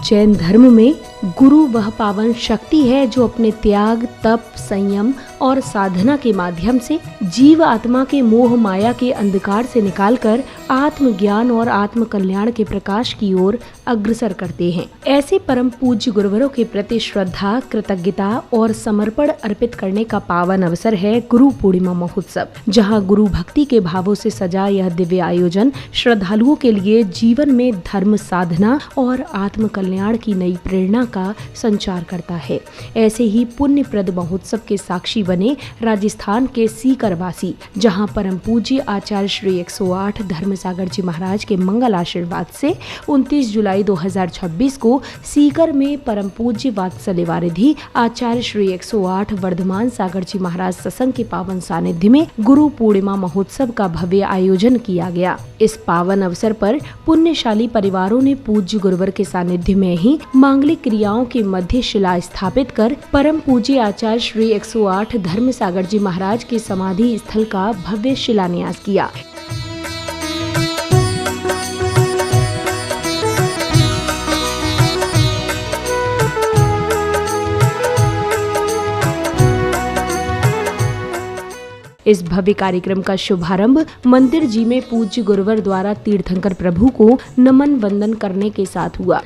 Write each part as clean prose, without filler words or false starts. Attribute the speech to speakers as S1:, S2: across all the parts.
S1: जैन धर्म में गुरु वह पावन शक्ति है जो अपने त्याग, तप, संयम और साधना के माध्यम से जीव आत्मा के मोह माया के अंधकार से निकालकर आत्मज्ञान और आत्म कल्याण के प्रकाश की ओर अग्रसर करते हैं। ऐसे परम पूज्य गुरुवरों के प्रति श्रद्धा, कृतज्ञता और समर्पण अर्पित करने का पावन अवसर है गुरु पूर्णिमा महोत्सव, जहां गुरु भक्ति के भावों से सजा यह दिव्य आयोजन श्रद्धालुओं के लिए जीवन में धर्म साधना और आत्म कल्याण की नई प्रेरणा का संचार करता है। ऐसे ही पुण्यप्रद महोत्सव के साक्षी बने राजस्थान के सीकर वासी, जहां परम पूज्य आचार्य श्री 108 धर्मसागर जी महाराज के मंगल आशीर्वाद से 29 जुलाई 2026 को सीकर में परम पूज्य वात्सल्य वारिधि आचार्य श्री 108 वर्धमान सागर जी महाराज सत्संग के पावन सानिध्य में गुरु पूर्णिमा महोत्सव का भव्य आयोजन किया गया। इस पावन अवसर पर पुण्यशाली परिवारों ने पूज्य गुरुवर के सानिध्य में ही मांगलिक क्रियाओं के मध्य शिला स्थापित कर परम पूज्य आचार्य श्री 108 धर्मसागर जी महाराज के समाधि स्थल का भव्य शिलान्यास किया। इस भव्य कार्यक्रम का शुभारंभ मंदिर जी में पूज्य गुरुवर द्वारा तीर्थंकर प्रभु को नमन वंदन करने के साथ हुआ।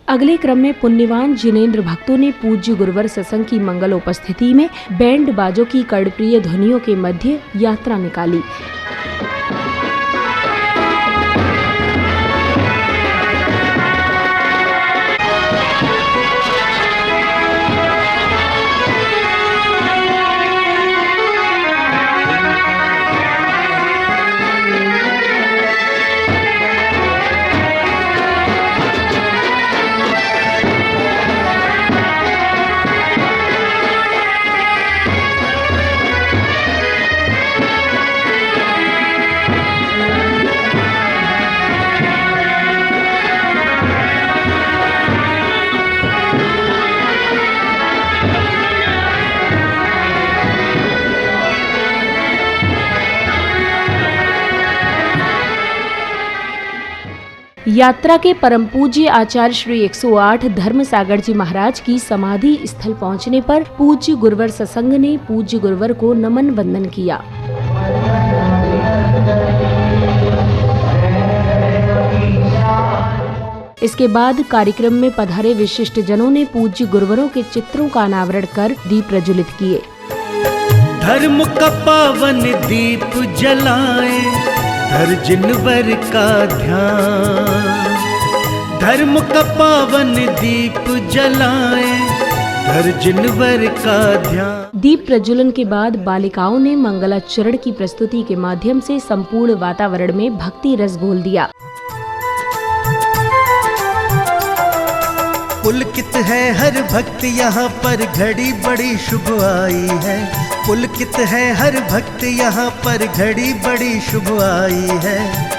S1: अगले क्रम में पुण्यवान जिनेंद्र भक्तों ने पूज्य गुरुवर सत्संग की मंगल उपस्थिति में बैंड बाजों की कर्णप्रिय ध्वनियों के मध्य यात्रा निकाली। यात्रा के परम पूज्य आचार्य श्री 108 धर्मसागर जी महाराज की समाधि स्थल पहुंचने पर पूज्य गुरुवर सत्संग ने पूज्य गुरुवर को नमन वंदन किया। इसके बाद कार्यक्रम में पधारे विशिष्ट जनों ने पूज्य गुरुवरों के चित्रों का अनावरण कर दीप प्रज्वलित किए।
S2: धर्म का पावन दीप जलाए धर जिनवर का ध्यान, धर्म का पावन दीप जलाए धर जिनवर का ध्यान।
S1: दीप प्रज्वलन के बाद बालिकाओं ने मंगलाचरण की प्रस्तुति के माध्यम से संपूर्ण वातावरण में भक्ति रस घोल दिया।
S2: पुलकित है हर भक्त यहाँ पर घड़ी बड़ी शुभ आई है, पुलकित है हर भक्त यहाँ पर घड़ी बड़ी शुभ आई है।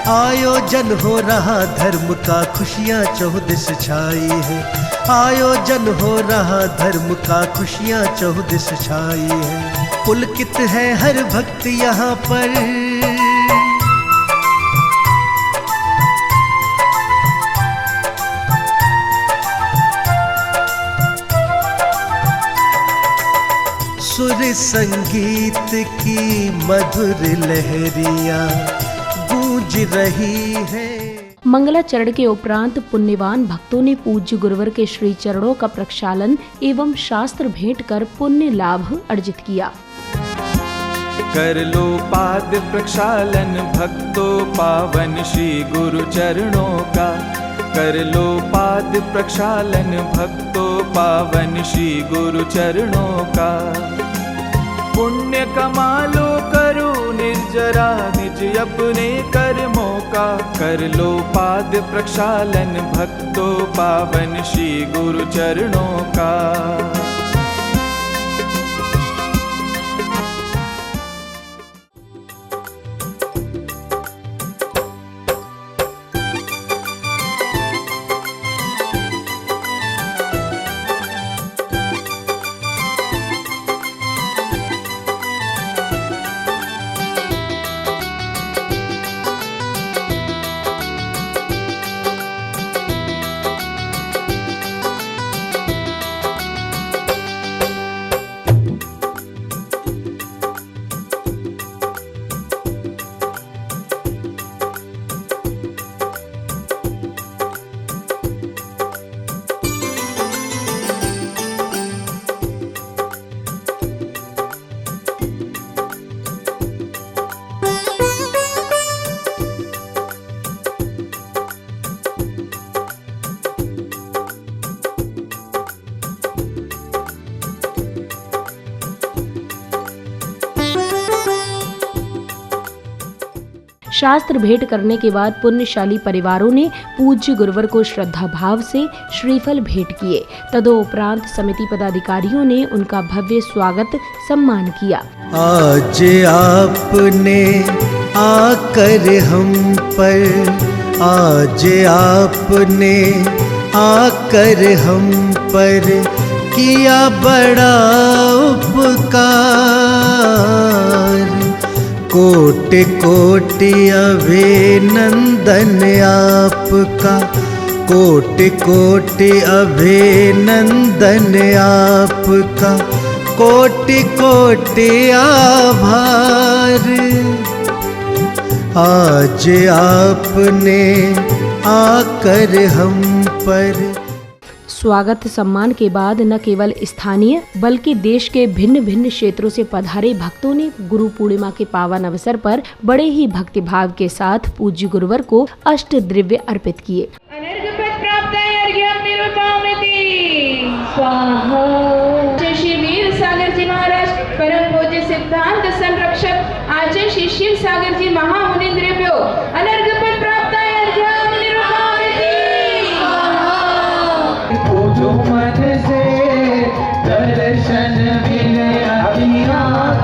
S2: आयोजन हो रहा धर्म का खुशियाँ चौदिस छाई है, आयोजन हो रहा धर्म का खुशियाँ चौदिस छाई है। पुलकित है हर भक्त यहाँ पर सुर संगीत की मधुर लहरियां गूंज रही है।
S1: मंगलाचरण के उपरांत पुण्यवान भक्तों ने पूज्य गुरुवर के श्री चरणों का प्रक्षालन एवं शास्त्र भेंट कर पुण्य लाभ अर्जित किया।
S3: कर लो पाद प्रक्षालन भक्तों पावन श्री गुरु चरणों का, कर लो पाद प्रक्षालन भक्तों पावन श्री गुरु चरणों का। पुण्य कमा लो करो निर्जरा निज अपने कर्मों का। कर लो पाद प्रक्षालन भक्तों पावन श्री गुरु चरणों का।
S1: शास्त्र भेंट करने के बाद पुण्यशाली परिवारों ने पूज्य गुरुवर को श्रद्धा भाव से श्रीफल भेंट किए। तदोपरांत समिति पदाधिकारियों ने उनका भव्य स्वागत सम्मान किया।
S2: आज आपने आकर हम पर, आज आपने आकर हम पर किया बड़ा उपकार। कोटि कोटि अभिनंदन आपका, कोटि कोटि अभिनंदन आपका, कोटि कोटि आभार। आज आपने आकर हम पर।
S1: स्वागत सम्मान के बाद न केवल स्थानीय बल्कि देश के भिन्न भिन्न क्षेत्रों से पधारे भक्तों ने गुरु पूर्णिमा के पावन अवसर पर बड़े ही भक्तिभाव के साथ पूज्य गुरुवर को अष्ट द्रव्य अर्पित किए।
S4: श्री वीर सागर जी महाराज परम पूज्य सिद्धांत संरक्षक आचार्य श्री शिव सागर जी महामुनिन्द्रेभ्यो अनर्घ्यपद प्राप्त अर्घ्यं निरूपयामि।
S5: पूजो मन से दर्शन मिले अभियान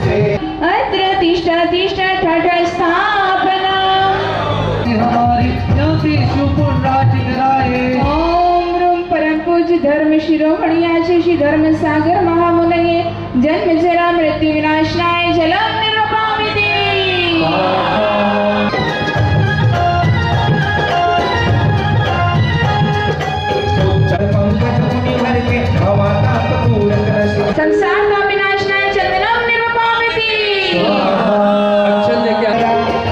S5: से।
S4: अत्र तिष्ठा तिष्ठा ठाठ स्थापना
S5: हमारी ज्योति सुपुराज कराए।
S4: ओम रूम परम पूज्य धर्म शिरोमणि आचार्य श्री धर्म सागर महामुनये जन्म जरा मृत्यु विनाशनाय जलम निरूपयामि। संसार का विनाशनाय चंदनम निरूपयामि।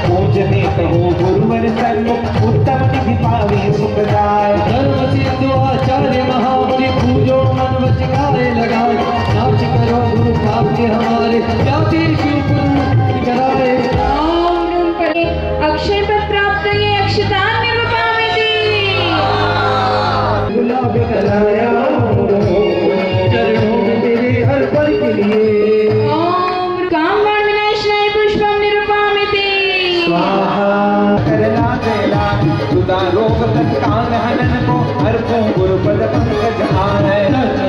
S5: पूजने कहो गुरुवर सन्मुख उत्तम निधि पावे सुखदाय। धर्म सिद्धो आचार्य महामुनि पूजो मन वच गाए लगाए। नाच करो गुरु पापी हमारे जाति शिवपुर कराए।
S4: ओम रूम परे अक्षय पद प्राप्त ये अक्षतान निरूपयामि।
S5: गुलाब कराया चरणों में तेरे हर पल के लिए।
S4: ओम कामवान विनाशनाय पुष्पम निरूपयामि।
S5: स्वाहा करला देला सुदा रोग तत्काल हनन को हर को गुरु पद पंकज आए।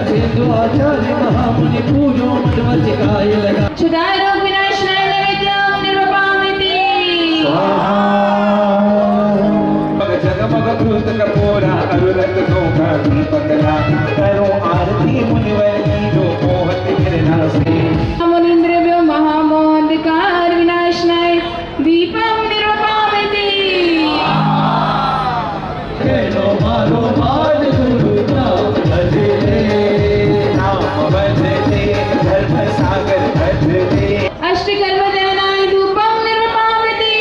S5: सिद्धो आचार्य महामुनि पूजो मन वच गाए लगा।
S4: क्षुधा रोग विनाशनाय नैवेद्यम निरूपयामि।
S5: स्वाहा मग जगमग कृत कपूरा अरुरत दोघा दीपकला। करो आरती मुनिवर की जो मोहत गिरना से।
S4: मुनिन्द्रेभ्यो महामोहंकार विनाशनाय दीपम निरूपयामि।
S5: खेलो मारो मान गुरु नाम भजले, नाम भजले धर्म सागर भजले।
S4: अष्टकल्पदानाय धूपम निरूपयामि।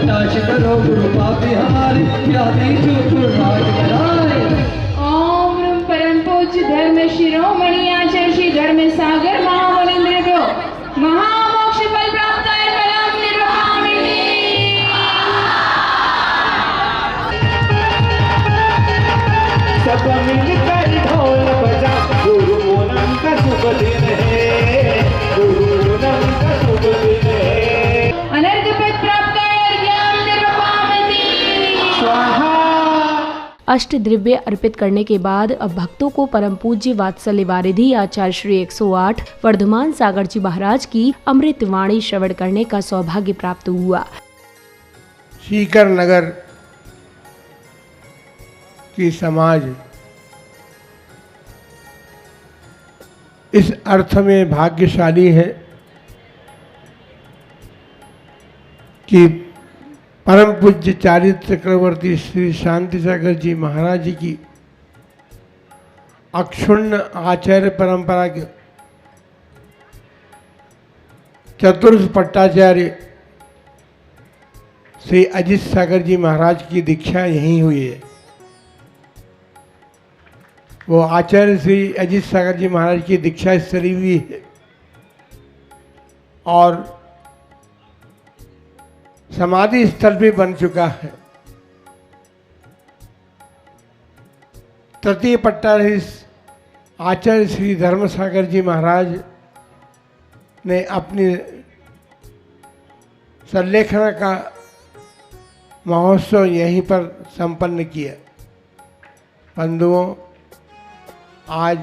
S5: नाश करो गुरु पापी हमारे जाति शिवपुर राज कराए।
S4: ओम रूम परम पूज्य धर्म शिरोमणि आचार्य श्री धर्म सागर महामुनिन्द्रेभ्यो महामोक्ष फल प्राप्ताय फलम निरूपयामि।
S5: कर ढोल बजा, गुरु पूनम का शुभ दिन है, गुरु पूनम का शुभ दिन है।
S4: अनर्घपद प्राप्ताय अर्घ्यं निरुपामति
S5: स्वाहा।
S1: अष्ट द्रव्य अर्पित करने के बाद अब भक्तों को परम पूज्य वात्सल्य वारिधि आचार्य श्री 108 वर्धमान सागर जी महाराज की अमृत वाणी श्रवण करने का सौभाग्य प्राप्त हुआ।
S6: सीकर नगर की समाज इस अर्थ में भाग्यशाली है कि परम पूज्य चारित्र चक्रवर्ती श्री शांति सागर जी महाराज जी की अक्षुण्ण आचार्य परंपरा के चतुर्थ पट्टाचार्य श्री अजित सागर जी महाराज की दीक्षा यहीं हुई है। वो आचार्य श्री अजित सागर जी महाराज की दीक्षा स्थली हुई है और समाधि स्थल भी बन चुका है। तृतीय पट्टाधीश आचार्य श्री धर्म सागर जी महाराज ने अपनी संलेखना का महोत्सव यहीं पर संपन्न किया। बंधुओं, आज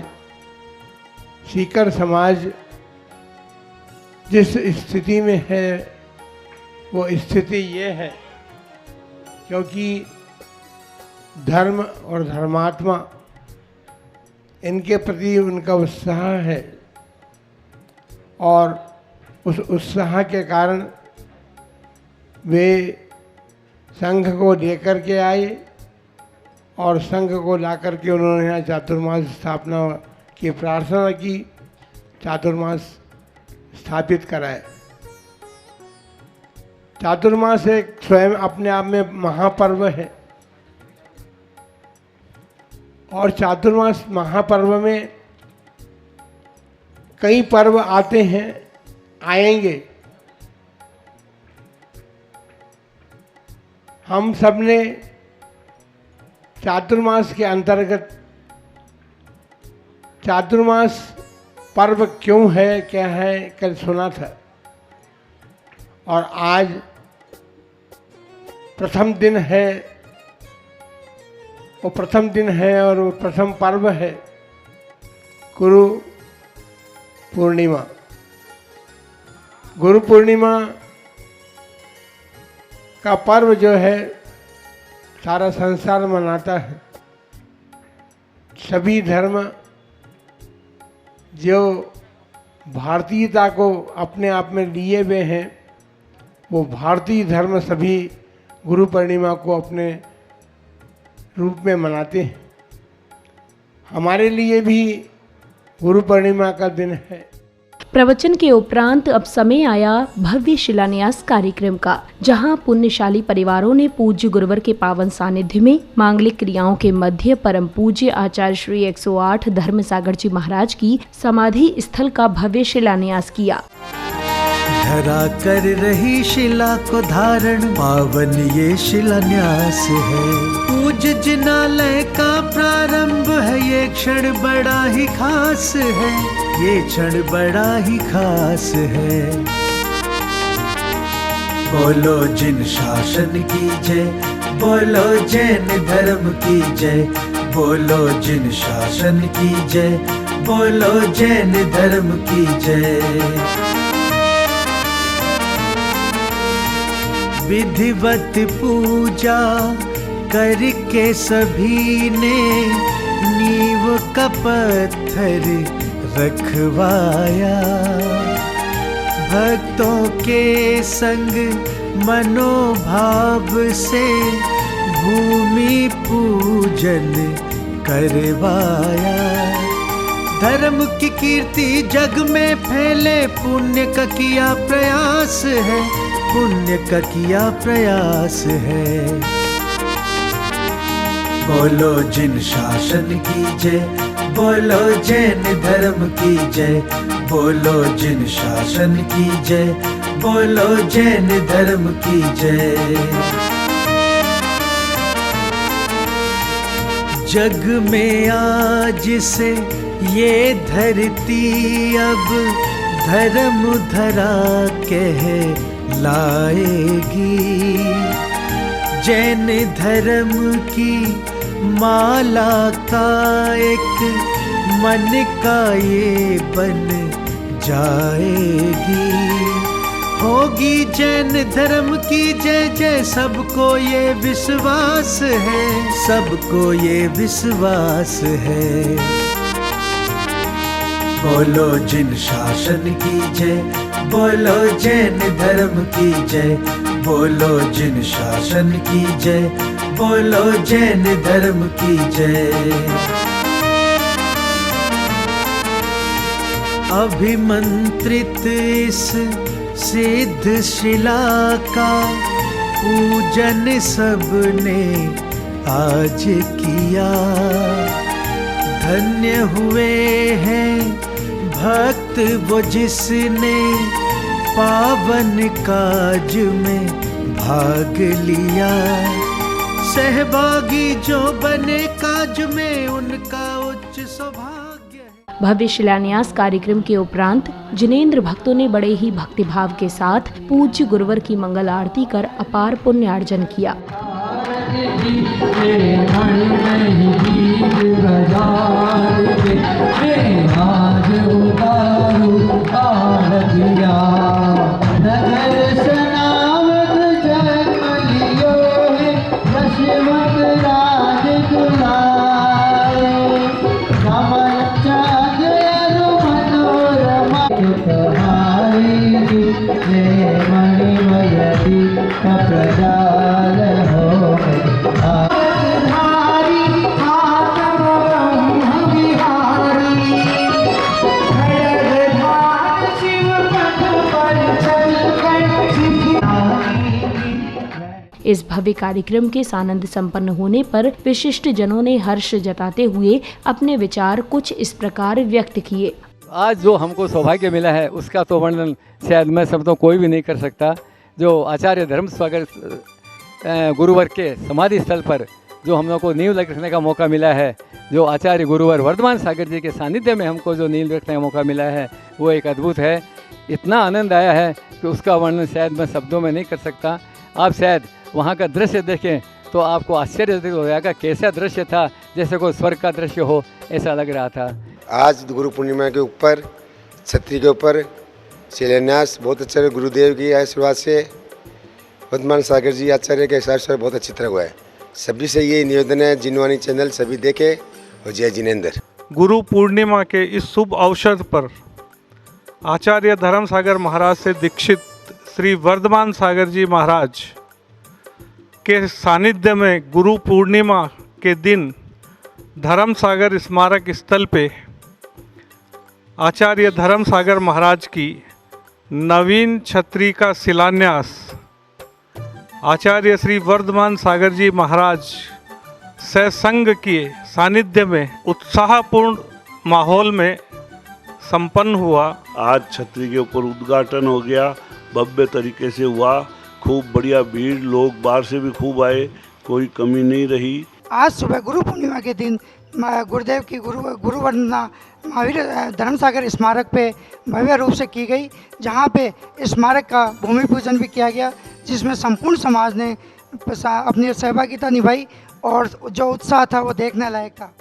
S6: सीकर समाज जिस स्थिति में है वो स्थिति ये है क्योंकि धर्म और धर्मात्मा इनके प्रति उनका उत्साह है और उस उत्साह के कारण वे संघ को लेकर के आए और संघ को ला करके उन्होंने यहाँ चातुर्मास स्थापना की प्रार्थना की, चातुर्मास स्थापित कराए। चातुर्मास एक स्वयं अपने आप में महापर्व है और चातुर्मास महापर्व में कई पर्व आते हैं, आएंगे। हम सब ने चातुर्मास के अंतर्गत चातुर्मास पर्व क्यों है, क्या है, कल सुना था और आज प्रथम दिन है। वो प्रथम दिन है और वो प्रथम पर्व है गुरु पूर्णिमा। गुरु पूर्णिमा का पर्व जो है सारा संसार मनाता है। सभी धर्म जो भारतीयता को अपने आप में लिए हुए हैं वो भारतीय धर्म सभी गुरु पूर्णिमा को अपने रूप में मनाते हैं। हमारे लिए भी गुरु पूर्णिमा का दिन है।
S1: प्रवचन के उपरांत अब समय आया भव्य शिलान्यास कार्यक्रम का, जहां पुण्यशाली परिवारों ने पूज्य गुरुवर के पावन सानिध्य में मांगलिक क्रियाओं के मध्य परम पूज्य आचार्य श्री 108 धर्म सागर जी महाराज की समाधि स्थल का भव्य शिलान्यास किया।
S2: धरा कर रही शिला को धारण पावन ये शिलान्यास है। पूज्य जिनालय का प्रारंभ है, ये क्षण बड़ा ही खास है, ये क्षण बड़ा ही खास है। बोलो जिन शासन की जय, बोलो जैन धर्म की जय, बोलो जिन शासन की जय, बोलो जैन धर्म की जय। विधिवत पूजा करके सभी ने नींव का पत्थर रखवाया। भक्तों के संग मनोभाव से भूमि पूजन करवाया। धर्म की कीर्ति जग में फैले, पुण्य का किया प्रयास है, पुण्य का किया प्रयास है। बोलो जिन शासन की जय, बोलो जैन धर्म की जय, बोलो जिन शासन की जय, बोलो जैन धर्म की जय। जग में आज से ये धरती अब धर्म धरा कहलाएगी। जैन धर्म की माला का एक मन का ये बन जाएगी। होगी जैन धर्म की जय जय, सबको ये विश्वास है, सबको ये विश्वास है। बोलो जिन शासन की जय, बोलो जैन धर्म की जय, बोलो जिन शासन की जय, बोलो जैन धर्म की जय। अभिमंत्रित इस सिद्ध शिला का पूजन सबने आज किया। धन्य हुए हैं भक्त वो जिसने पावन काज में भाग लिया। सहभागी जो बने काज में उनका उच्च सौभाग्य है।
S1: भव्य शिलान्यास कार्यक्रम के उपरांत जिनेंद्र भक्तों ने बड़े ही भक्तिभाव के साथ पूज्य गुरुवर की मंगल आरती कर अपार पुण्यार्जन किया। इस भव्य कार्यक्रम के सानंद संपन्न होने पर विशिष्ट जनों ने हर्ष जताते हुए अपने विचार कुछ इस प्रकार व्यक्त किए।
S7: आज जो हमको सौभाग्य मिला है उसका तो वर्णन शायद मैं शब्दों कोई भी नहीं कर सकता। जो आचार्य धर्म सागर गुरुवर के समाधि स्थल पर जो हम लोग को नींव रखने का मौका मिला है, जो आचार्य गुरुवर वर्धमान सागर जी के सानिध्य में हमको जो नींव रखने का मौका मिला है, वो एक अद्भुत है। इतना आनंद आया है कि उसका वर्णन शायद मैं शब्दों में नहीं कर सकता। आप शायद वहाँ का दृश्य देखें तो आपको आश्चर्य हो जाएगा, कैसा दृश्य था, जैसे कोई स्वर्ग का दृश्य हो, ऐसा लग रहा था।
S8: आज गुरु पूर्णिमा के ऊपर छतरी के ऊपर शिलान्यास बहुत अच्छा है। गुरुदेव की आशीर्वाद से वर्धमान सागर जी आचार्य के हिसाब से बहुत अच्छी तरह हुआ है। सभी से ये निवेदन है, जिनवानी चैनल सभी देखे और जय जिनेंद्र।
S9: गुरु पूर्णिमा के इस शुभ अवसर पर आचार्य धर्म सागर महाराज से दीक्षित श्री वर्धमान सागर जी महाराज के सानिध्य में गुरु पूर्णिमा के दिन धर्म सागर स्मारक स्थल पे आचार्य धर्म सागर महाराज की नवीन छतरी का शिलान्यास आचार्य श्री वर्धमान सागर जी महाराज से संघ के सानिध्य में उत्साहपूर्ण माहौल में संपन्न हुआ।
S10: आज छतरी के ऊपर उद्घाटन हो गया, भव्य तरीके से हुआ। खूब बढ़िया भीड़, लोग बाहर से भी खूब आए, कोई कमी नहीं रही।
S11: आज सुबह गुरु पूर्णिमा के दिन गुरुदेव की गुरु वंदना महावीर धर्म सागर स्मारक पे भव्य रूप से की गई, जहाँ पे स्मारक का भूमि पूजन भी किया गया, जिसमें संपूर्ण समाज ने अपनी सहभागिता निभाई और जो उत्साह था वो देखने लायक था।